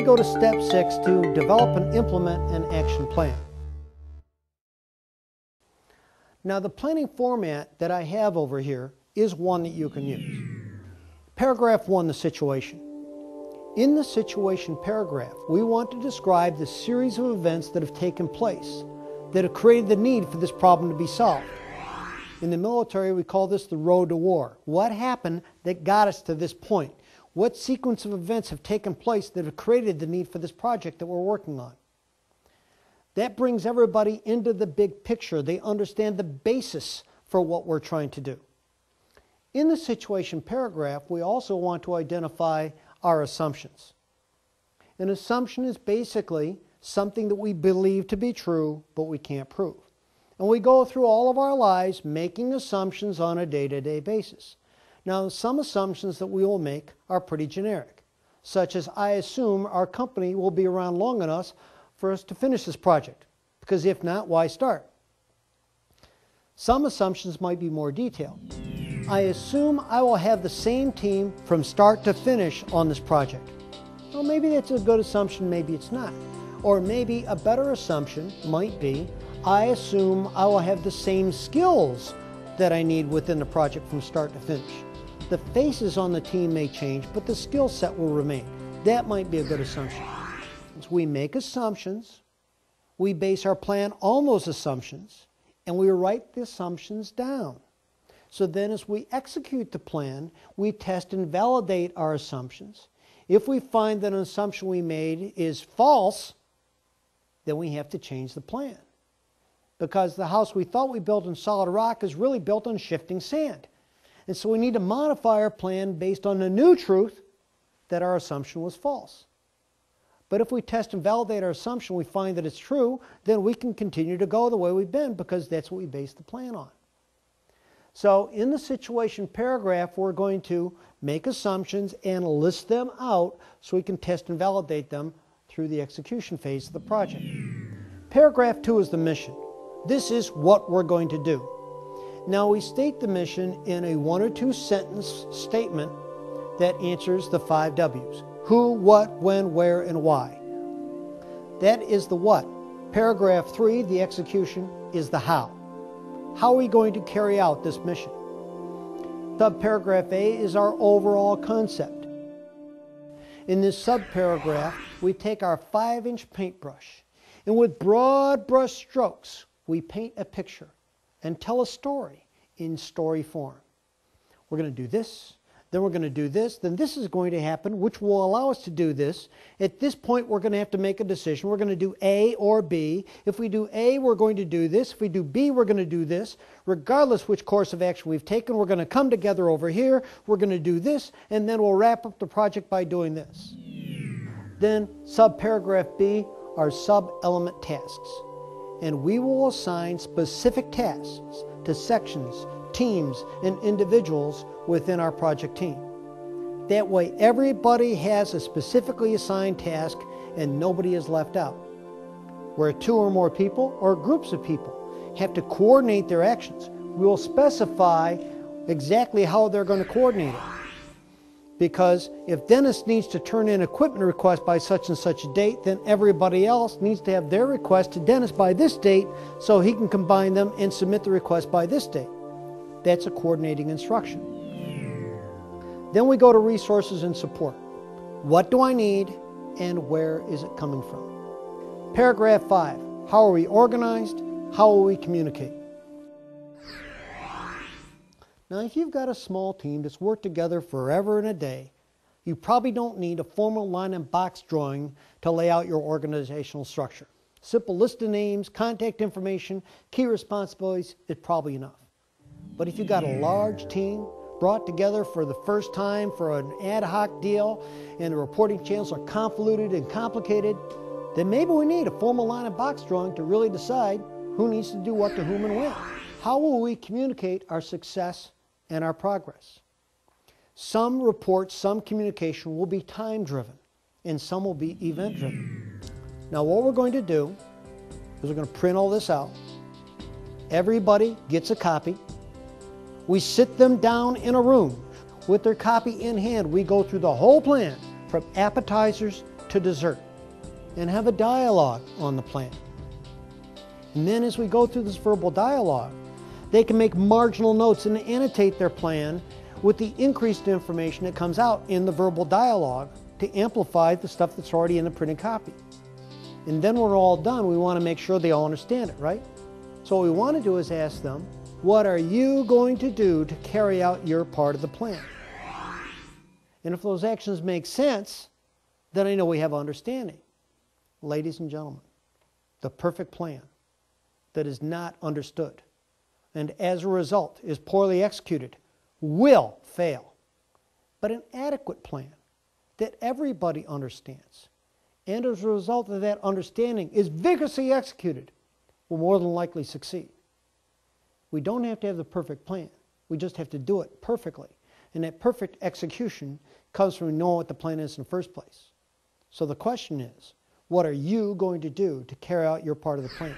go to step 6 to develop and implement an action plan. Now the planning format that I have over here is one that you can use. Paragraph 1, the situation. In the situation paragraph, we want to describe the series of events that have taken place that have created the need for this problem to be solved. In the military, we call this the road to war. What happened that got us to this point? What sequence of events have taken place that have created the need for this project that we're working on? That brings everybody into the big picture. They understand the basis for what we're trying to do. In the situation paragraph, we also want to identify our assumptions. An assumption is basically something that we believe to be true, but we can't prove. And we go through all of our lives making assumptions on a day-to-day basis. Now, some assumptions that we will make are pretty generic, such as I assume our company will be around long enough for us to finish this project, because if not, why start? Some assumptions might be more detailed. I assume I will have the same team from start to finish on this project. Well, maybe that's a good assumption, maybe it's not. Or maybe a better assumption might be, I assume I will have the same skills that I need within the project from start to finish. The faces on the team may change, but the skill set will remain. That might be a good assumption. So we make assumptions, we base our plan on those assumptions, and we write the assumptions down. So then as we execute the plan, we test and validate our assumptions. If we find that an assumption we made is false, then we have to change the plan. Because the house we thought we built in solid rock is really built on shifting sand. And so we need to modify our plan based on the new truth that our assumption was false. But if we test and validate our assumption, we find that it's true, then we can continue to go the way we've been because that's what we based the plan on. So in the situation paragraph, we're going to make assumptions and list them out so we can test and validate them through the execution phase of the project. Paragraph 2 is the mission. This is what we're going to do. Now we state the mission in a 1 or 2 sentence statement that answers the 5 W's. Who, what, when, where, and why. That is the what. Paragraph 3, the execution, is the how. How are we going to carry out this mission? Subparagraph A is our overall concept. In this subparagraph, we take our 5-inch paintbrush, and with broad brush strokes, we paint a picture and tell a story in story form. We're going to do this, then we're going to do this, then this is going to happen, which will allow us to do this. At this point, we're going to have to make a decision. We're going to do A or B. If we do A, we're going to do this. If we do B, we're going to do this. Regardless which course of action we've taken, we're going to come together over here. We're going to do this, and then we'll wrap up the project by doing this. Then, subparagraph B are sub-element tasks. And we will assign specific tasks to sections, teams, and individuals within our project team. That way everybody has a specifically assigned task and nobody is left out. Where 2 or more people or groups of people have to coordinate their actions, we will specify exactly how they're going to coordinate it. Because if Dennis needs to turn in equipment request by such and such a date, then everybody else needs to have their request to Dennis by this date so he can combine them and submit the request by this date. That's a coordinating instruction. Then we go to resources and support. What do I need and where is it coming from? Paragraph 5, how are we organized? How will we communicate? Now, if you've got a small team that's worked together forever and a day, you probably don't need a formal line and box drawing to lay out your organizational structure. Simple list of names, contact information, key responsibilities is probably enough. But if you've got a large team brought together for the first time for an ad hoc deal and the reporting channels are convoluted and complicated, then maybe we need a formal line and box drawing to really decide who needs to do what to whom and when. How will we communicate our success and our progress? Some reports, some communication will be time-driven, and some will be event-driven. Now what we're going to do is we're going to print all this out. Everybody gets a copy. We sit them down in a room with their copy in hand. We go through the whole plan from appetizers to dessert and have a dialogue on the plan. And then as we go through this verbal dialogue, they can make marginal notes and annotate their plan with the increased information that comes out in the verbal dialogue to amplify the stuff that's already in the printed copy. And then when we're all done, we want to make sure they all understand it, right? So what we want to do is ask them, what are you going to do to carry out your part of the plan? And if those actions make sense, then I know we have understanding. Ladies and gentlemen, the perfect plan that is not understood and as a result is poorly executed will fail. But an adequate plan that everybody understands and as a result of that understanding is vigorously executed will more than likely succeed. We don't have to have the perfect plan. We just have to do it perfectly. And that perfect execution comes from knowing what the plan is in the first place. So the question is, what are you going to do to carry out your part of the plan?